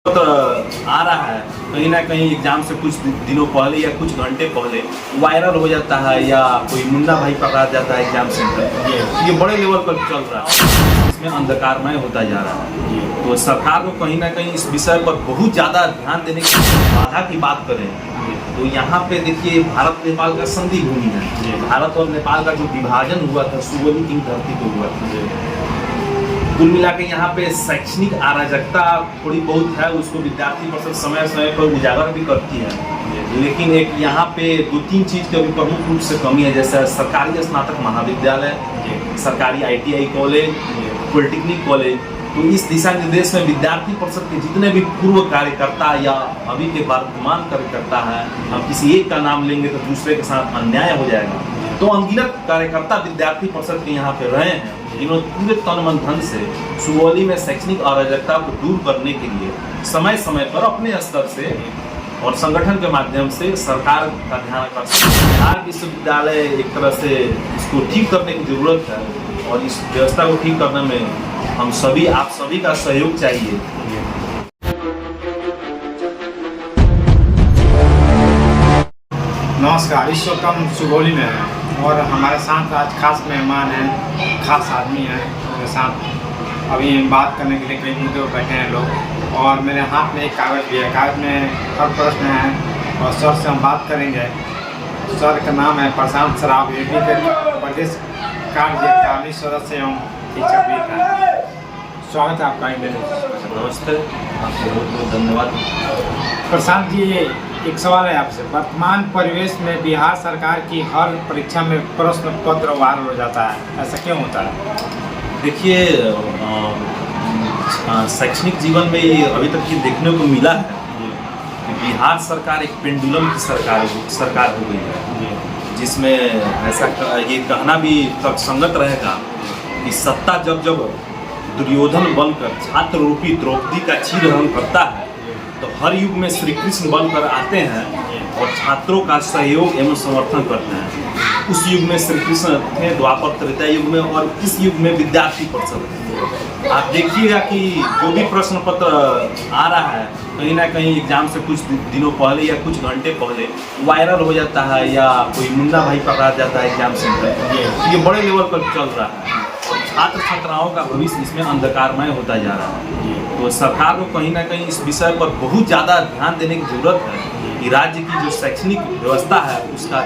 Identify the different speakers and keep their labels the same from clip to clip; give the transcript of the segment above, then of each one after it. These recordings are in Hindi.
Speaker 1: तो आ रहा है कहीं ना कहीं एग्जाम से कुछ दिनों पहले या कुछ घंटे पहले वायरल हो जाता है या कोई मुन्ना भाई पकड़ा जाता है एग्जाम सेंटर। ये बड़े लेवल पर चल रहा है, इसमें अंधकारमय होता जा रहा है। तो सरकार को कहीं ना कहीं इस विषय पर बहुत ज़्यादा ध्यान देने की बाधा की बात करें तो यहाँ पे देखिए भारत नेपाल का संधि भूमि है। भारत और नेपाल का जो विभाजन हुआ था सुगोली की धरती पर हुआ था। कुल मिला के यहाँ पे शैक्षणिक अराजकता थोड़ी बहुत है, उसको विद्यार्थी परिषद समय समय पर उजागर भी करती है। लेकिन एक यहाँ पे दो तीन चीज़ की अभी प्रमुख रूप से कमी है, जैसे सरकारी स्नातक महाविद्यालय, सरकारी ITI कॉलेज, पॉलिटेक्निक कॉलेज। तो इस दिशा निर्देश में विद्यार्थी परिषद के जितने भी पूर्व कार्यकर्ता या अभी के वर्तमान कार्यकर्ता है, हम किसी एक का नाम लेंगे तो दूसरे के साथ अन्याय हो जाएगा। तो अनगिनत कार्यकर्ता विद्यार्थी परिषद के यहाँ पे रहे हैं जिन्होंने पूरे तन मन धन से सुगौली में शैक्षणिक अराजकता को दूर करने के लिए समय समय पर अपने स्तर से और संगठन के माध्यम से सरकार का ध्यान आकर्षित। बिहार विश्वविद्यालय एक तरह से इसको ठीक करने की जरूरत है और इस व्यवस्था को ठीक करने में हम सभी आप सभी का सहयोग चाहिए।
Speaker 2: नमस्कार, इस वक्त हम सुगौली में हैं और हमारे साथ आज खास मेहमान हैं, खास आदमी हैं मेरे साथ। अभी बात करने के लिए कई मुद्दे पर बैठे हैं लोग और मेरे हाथ में एक कागज़ भी है। कागज़ में हर प्रश्न है और सर से हम बात करेंगे। सर का नाम है प्रशांत सराफ, यूपी के प्रदेश कार्य सदस्य एवं शिक्षक भी हैं। स्वागत है आपका।
Speaker 1: नमस्ते, आपको बहुत बहुत धन्यवाद।
Speaker 2: प्रशांत जी, एक सवाल है आपसे। वर्तमान परिवेश में बिहार सरकार की हर परीक्षा में प्रश्न पत्र वायरल हो जाता है, ऐसा क्यों होता है?
Speaker 1: देखिए, शैक्षणिक जीवन में ये अभी तक ये देखने को मिला है कि बिहार सरकार एक पेंडुलम की सरकार हो गई है, जिसमें ऐसा ये कहना भी तर्कसंगत रहेगा कि सत्ता जब जब दुर्योधन बनकर छात्र रूपी द्रौपदी का चीरहरण करता है तो हर युग में श्री कृष्ण बनकर आते हैं और छात्रों का सहयोग एवं समर्थन करते हैं। उस युग में श्री कृष्ण थे, द्वापर त्रेता युग में, और इस युग में विद्यार्थी परिषद है। आप देखिएगा कि जो भी प्रश्न पत्र आ रहा है कहीं ना कहीं एग्जाम से कुछ दिनों पहले या कुछ घंटे पहले वायरल हो जाता है या कोई मुन्ना भाई पकड़ा जाता है एग्जाम सेंटर। ये बड़े लेवल पर चल रहा है। छात्र छात्राओं का भविष्य इसमें अंधकारमय होता जा रहा है। तो सरकार को कहीं ना कहीं इस विषय पर बहुत ज़्यादा ध्यान देने की जरूरत है कि राज्य की जो शैक्षणिक व्यवस्था है उसका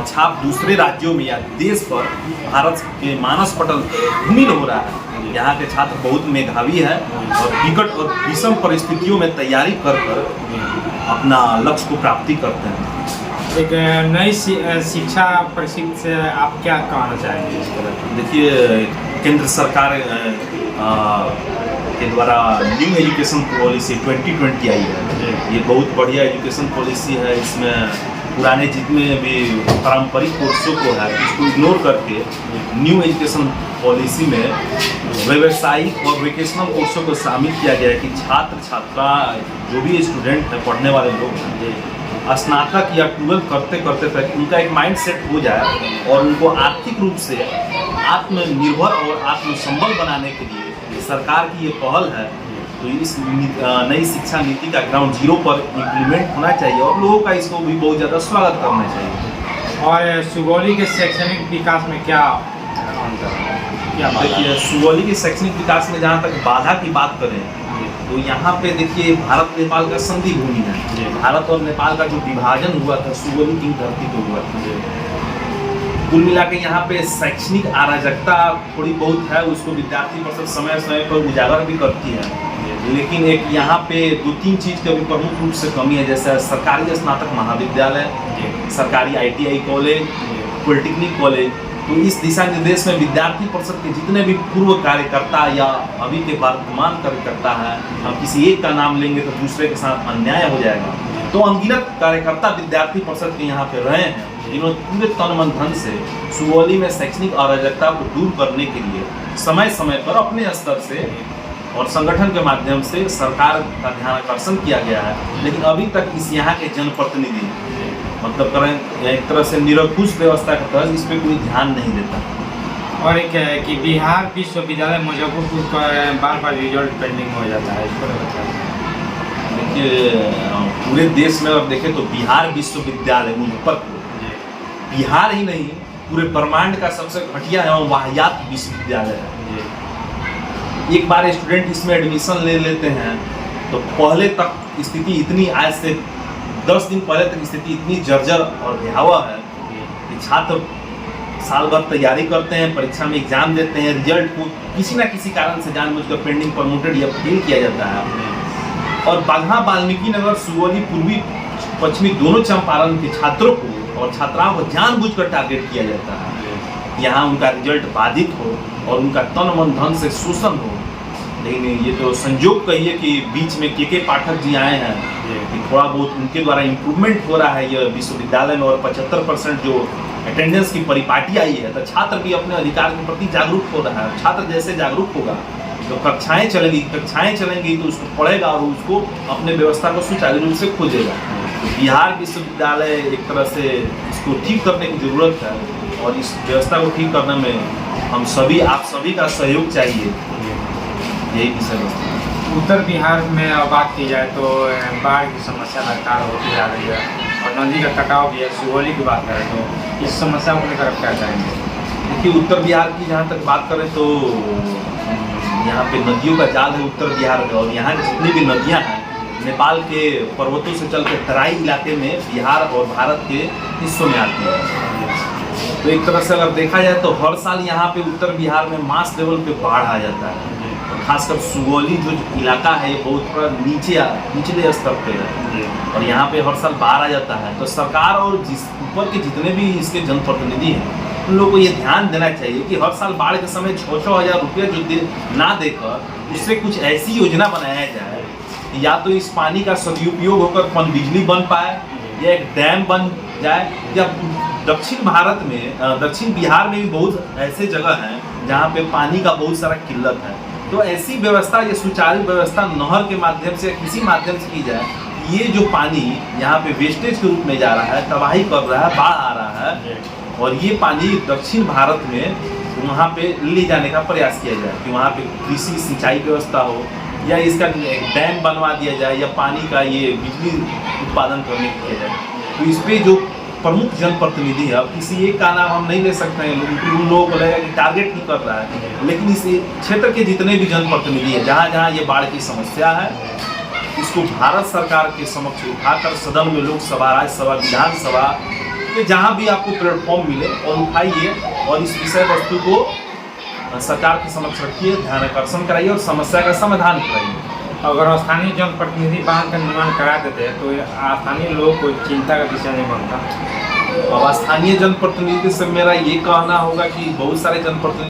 Speaker 1: छाप दूसरे राज्यों में या देश पर भारत के मानस पटल धूमिल हो रहा है। यहाँ के छात्र बहुत मेधावी है और विकट और विषम परिस्थितियों में तैयारी कर अपना लक्ष्य को प्राप्ति करते हैं।
Speaker 2: एक नई शिक्षा परिषद से आप क्या कहना चाहेंगे इस तरह?
Speaker 1: देखिए, केंद्र सरकार के द्वारा न्यू एजुकेशन पॉलिसी 2020 आई है। ये बहुत बढ़िया एजुकेशन पॉलिसी है। इसमें पुराने जितने भी पारंपरिक कोर्सों को है उसको इग्नोर करके न्यू एजुकेशन पॉलिसी में व्यावसायिक और वोकेशनल कोर्सों को शामिल किया गया है कि छात्र छात्रा जो भी स्टूडेंट हैं, पढ़ने वाले लोग हैं, स्नातक या 12 करते करते तक उनका एक माइंड सेट हो जाए और उनको आर्थिक रूप से आत्मनिर्भर और आत्मसंबल बनाने के लिए सरकार की ये पहल है। तो इस नई शिक्षा नीति का ग्राउंड जीरो पर इम्प्लीमेंट होना चाहिए और लोगों का इसको भी बहुत ज़्यादा स्वागत करना चाहिए।
Speaker 2: और सुगौली के शैक्षणिक विकास में क्या
Speaker 1: देखिए, सुगौली के शैक्षणिक विकास में जहाँ तक बाधा की बात करें तो यहाँ पे देखिए भारत नेपाल का संधि भूमि है। भारत और नेपाल का जो विभाजन हुआ था सुगौली की धरती पर हुआ था। कुल मिला के यहाँ पे शैक्षणिक अराजकता थोड़ी बहुत है, उसको विद्यार्थी परिषद समय समय पर उजागर भी करती है। लेकिन एक यहाँ पे दो तीन चीज़ की अभी प्रमुख रूप से कमी है, जैसे सरकारी स्नातक महाविद्यालय, सरकारी ITI कॉलेज, पॉलिटेक्निक कॉलेज। तो इस दिशा निर्देश में विद्यार्थी परिषद के जितने भी पूर्व कार्यकर्ता या अभी के वर्तमान कार्यकर्ता हैं, हम किसी एक का नाम लेंगे तो दूसरे के साथ अन्याय हो जाएगा। तो अनगिनत कार्यकर्ता विद्यार्थी परिषद के यहाँ पे रहे हैं जिन्होंने पूरे तन मन धन से सुगौली में शैक्षणिक अराजकता को दूर करने के लिए समय समय पर अपने स्तर से और संगठन के माध्यम से सरकार का ध्यान आकर्षण किया गया है। लेकिन अभी तक इस यहाँ के जनप्रतिनिधि मतलब करें एक तरह से निरंकुश व्यवस्था का तहत इस पर कोई ध्यान नहीं देता।
Speaker 2: और एक है कि बिहार विश्वविद्यालय मुजफ्फरपुर का बार बार रिजल्ट पेंडिंग हो जाता है, इस पर बताइए।
Speaker 1: पूरे देश में अगर देखें तो बिहार विश्वविद्यालय मुजफ्फरपुर, बिहार ही नहीं पूरे ब्रह्मांड का सबसे घटिया एवं वाहियात विश्वविद्यालय है। एक बार स्टूडेंट इसमें एडमिशन ले लेते हैं तो पहले तक स्थिति इतनी, आज से 10 दिन पहले तक स्थिति इतनी जर्जर और भयावह है कि छात्र साल भर तैयारी करते हैं, परीक्षा में एग्जाम देते हैं, रिजल्ट को किसी न किसी कारण से जानबूझकर पेंडिंग, प्रमोटेड या फेल किया जाता है। और बाघा, वाल्मीकि नगर, सुगौली, पूर्वी पश्चिमी दोनों चंपारण के छात्रों को और छात्राओं को जानबूझकर टारगेट किया जाता है। यहाँ उनका रिजल्ट बाधित हो और उनका तन मन धन से शोषण हो। लेकिन ये तो संजोग कहिए कि बीच में के पाठक जी आए हैं कि थोड़ा बहुत उनके द्वारा इम्प्रूवमेंट हो रहा है यह विश्वविद्यालय में, और 75% जो अटेंडेंस की परिपाटी आई है, तो छात्र भी अपने अधिकार के प्रति जागरूक हो रहा है। छात्र जैसे जागरूक होगा तो कक्षाएं चलेंगी तो उसको पढ़ेगा और उसको अपने व्यवस्था को सुचारू रूप से खोजेगा। तो बिहार विश्वविद्यालय एक तरह से इसको ठीक करने की ज़रूरत है, और इस व्यवस्था को ठीक करने में हम सभी, आप सभी का सहयोग चाहिए। यही विषय वस्तु है।
Speaker 2: उत्तर बिहार में अब बात की जाए तो बाढ़ की समस्या लगातार होती जा रही है, और नदी का कटाव भी है। सुगौली की बात करें तो इस समस्या को लेकर क्या करेंगे?
Speaker 1: देखिए, उत्तर बिहार की जहाँ तक बात करें तो यहाँ पे नदियों का जाल है उत्तर बिहार में, और यहाँ की जितनी भी नदियाँ हैं नेपाल के पर्वतों से चल के तराई इलाके में बिहार और भारत के हिस्सों में आती है। तो एक तरह से अगर देखा जाए तो हर साल यहाँ पे उत्तर बिहार में मास लेवल पे बाढ़ आ जाता है। खासकर सुगौली जो इलाका है ये बहुत थोड़ा निचले स्तर पे है, और यहाँ पे हर साल बाढ़ आ जाता है। तो सरकार और ऊपर के जितने भी इसके जनप्रतिनिधि हैं उन लोगों को ये ध्यान देना चाहिए कि हर साल बाढ़ के समय 6-6 हज़ार रुपये जो ना देकर उससे कुछ ऐसी योजना बनाया जाए, या तो इस पानी का सदुपयोग होकर पनबिजली बन पाए, या एक डैम बन जाए, या दक्षिण भारत में, दक्षिण बिहार में भी बहुत ऐसे जगह हैं जहाँ पे पानी का बहुत सारा किल्लत है। तो ऐसी व्यवस्था, ये सुचारू व्यवस्था नहर के माध्यम से, किसी माध्यम से की जाए। ये जो पानी यहाँ पे वेस्टेज के रूप में जा रहा है, तबाही कर रहा है, बाढ़ आ रहा है, और ये पानी दक्षिण भारत में वहाँ पे ले जाने का प्रयास किया जाए कि वहाँ पे कृषि सिंचाई व्यवस्था हो, या इसका डैम बनवा दिया जाए, या पानी का ये बिजली उत्पादन करने किया जाए। तो इस पर जो प्रमुख जनप्रतिनिधि है, अब किसी एक का नाम हम नहीं ले सकते हैं, उन लोगों को लगेगा कि टारगेट नहीं कर रहा है, लेकिन इस क्षेत्र के जितने भी जनप्रतिनिधि हैं, जहाँ जहाँ ये बाढ़ की समस्या है, इसको भारत सरकार के समक्ष उठाकर सदन में, लोकसभा, राज्यसभा, विधानसभा, ये जहाँ भी आपको प्लेटफॉर्म मिले और उठाइए, और इस विषय वस्तु को सरकार के समक्ष रखिए, ध्यान आकर्षण कराइए और समस्या का समाधान कराइए।
Speaker 2: अगर स्थानीय जनप्रतिनिधि बांध का निर्माण करा देते हैं तो स्थानीय लोगों को चिंता का विषय नहीं बनता।
Speaker 1: अब स्थानीय जनप्रतिनिधि से मेरा ये कहना होगा कि बहुत सारे जनप्रतिनिधि